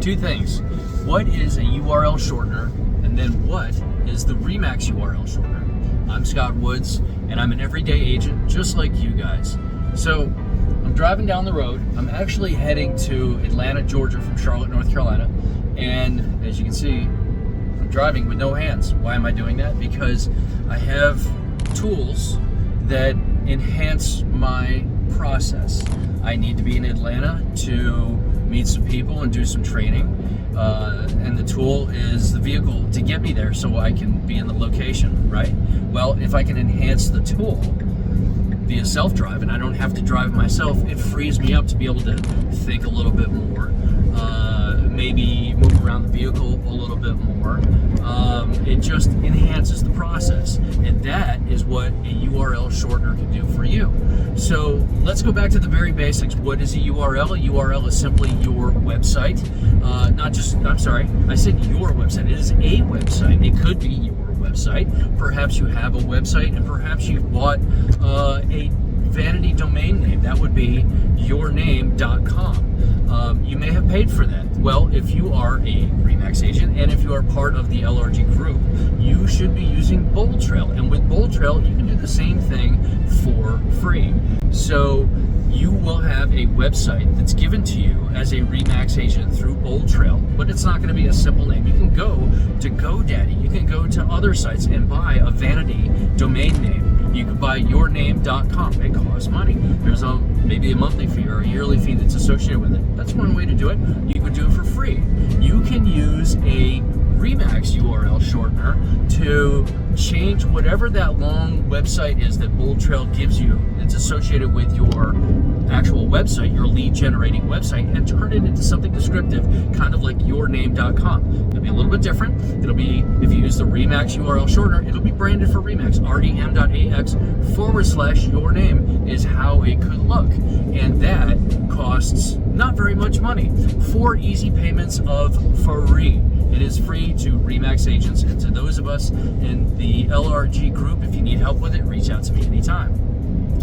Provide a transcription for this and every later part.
Two things. What is a URL shortener? And then what is the REMAX URL shortener? I'm Scott Woods, and I'm an everyday agent just like you guys. So I'm driving down the road. I'm actually heading to Atlanta, Georgia from Charlotte, North Carolina. And as you can see, I'm driving with no hands. Why am I doing that? Because I have tools that enhance my process. I need to be in Atlanta to meet some people and do some training. And the tool is the vehicle to get me there so I can be in the location, right? Well, if I can enhance the tool via self-drive and I don't have to drive myself, it frees me up to be able to think a little bit more, maybe move around the vehicle a little bit more. It just enhances the process, and that is what a URL shortener can do for you. So let's go back to the very basics. What is a URL? A URL is simply your website. I said your website. It is a website. It could be your website. Perhaps you have a website, and perhaps you've bought a vanity domain name. That would be yourname.com. You may have paid for that. Well, if you are a REMAX agent and if you are part of the LRG group, you should be using Bold Trail. And with Bold Trail, you can do the same thing for free. So you will have a website that's given to you as a REMAX agent through Bold Trail, but it's not going to be a simple name. You can go to GoDaddy. You can go to other sites and buy a vanity domain name. You can buy yourname.com. It costs money. There's maybe a monthly fee or a yearly fee that's associated with it. That's one way to do it. You could do it for free. You can use a REMAX URL shortener to change whatever that long website is that Bold Trail gives you. It's associated with your actual website, your lead generating website, and turn it into something descriptive, kind of like yourname.com. It'll be a little bit different. It'll be, if you use the REMAX URL shortener, it'll be branded for REMAX. rem.ax/yourname is how it could look. And that costs not very much money. 4 easy payments of free. It is free to REMAX agents, and to those of us in the LRG group, if you need help with it, reach out to me anytime.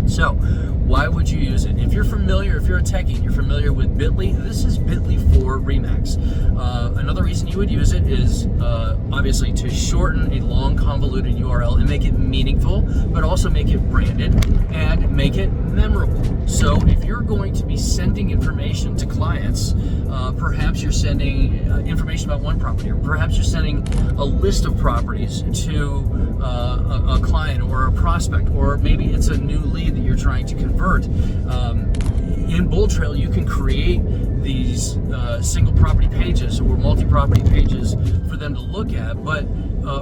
So, why would you use it? If you're familiar, if you're a techie, you're familiar with Bitly, this is Bitly for REMAX. Another reason you would use it is obviously to shorten a long convoluted URL and make it meaningful, but also make it branded and make it memorable. So if you're going to be sending information to clients, perhaps you're sending information about one property, or perhaps you're sending a list of properties to a client or a prospect, or maybe it's a new lead that you're trying to convert. In Bold Trail, you can create these single property pages or multi-property pages for them to look at, but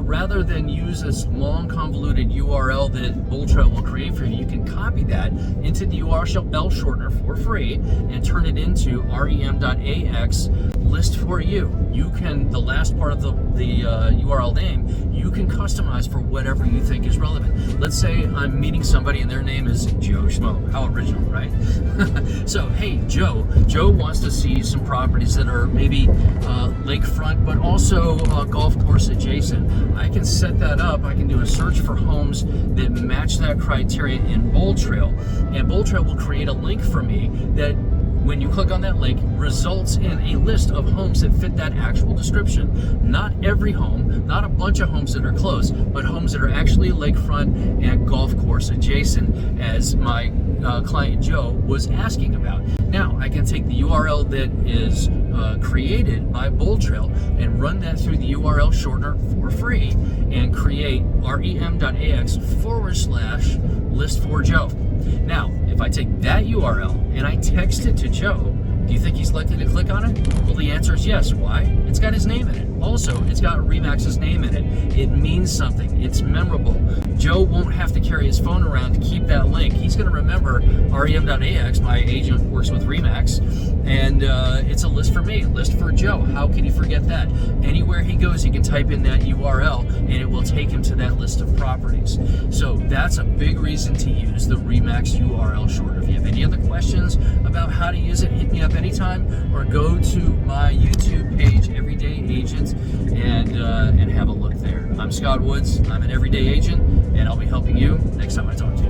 rather than use this long convoluted URL that Bold Trail will create for you, you can copy that into the URL shortener for free and turn it into rem.ax list for you. You can, the last part of the URL name, you can customize for whatever you think is relevant. Let's say I'm meeting somebody and their name is Joe Schmo. How original, right? So, hey, Joe wants to see some properties that are maybe lakefront, but also golf course adjacent. I can set that up. I can do a search for homes that match that criteria in Bold Trail, and Bold Trail will create a link for me that, when you click on that link, results in a list of homes that fit that actual description. Not every home, not a bunch of homes that are close, but homes that are actually lakefront and golf course adjacent, as my client Joe was asking about. Now, I can take the URL that is created by Bold Trail and run that through the URL shortener for free and create rem.ax/list for Joe. Now, if I take that URL and I text it to Joe, do you think he's likely to click on it? Well, the answer is yes. Why? It's got his name in it. Also, it's got REMAX's name in it. It means something. It's memorable. Joe won't have to carry his phone around to keep that link. He's going to remember rem.ax, my agent works with REMAX, and it's a list for me, a list for Joe. How can he forget that? Anywhere he goes, he can type in that URL, and it will take him to that list of properties. So that's a big reason to use the REMAX URL shortener. If you have any other questions about how to use it, hit me up anytime, or go to my YouTube page, Everyday Agent, and have a look there. I'm Scott Woods. I'm an everyday agent, and I'll be helping you next time I talk to you.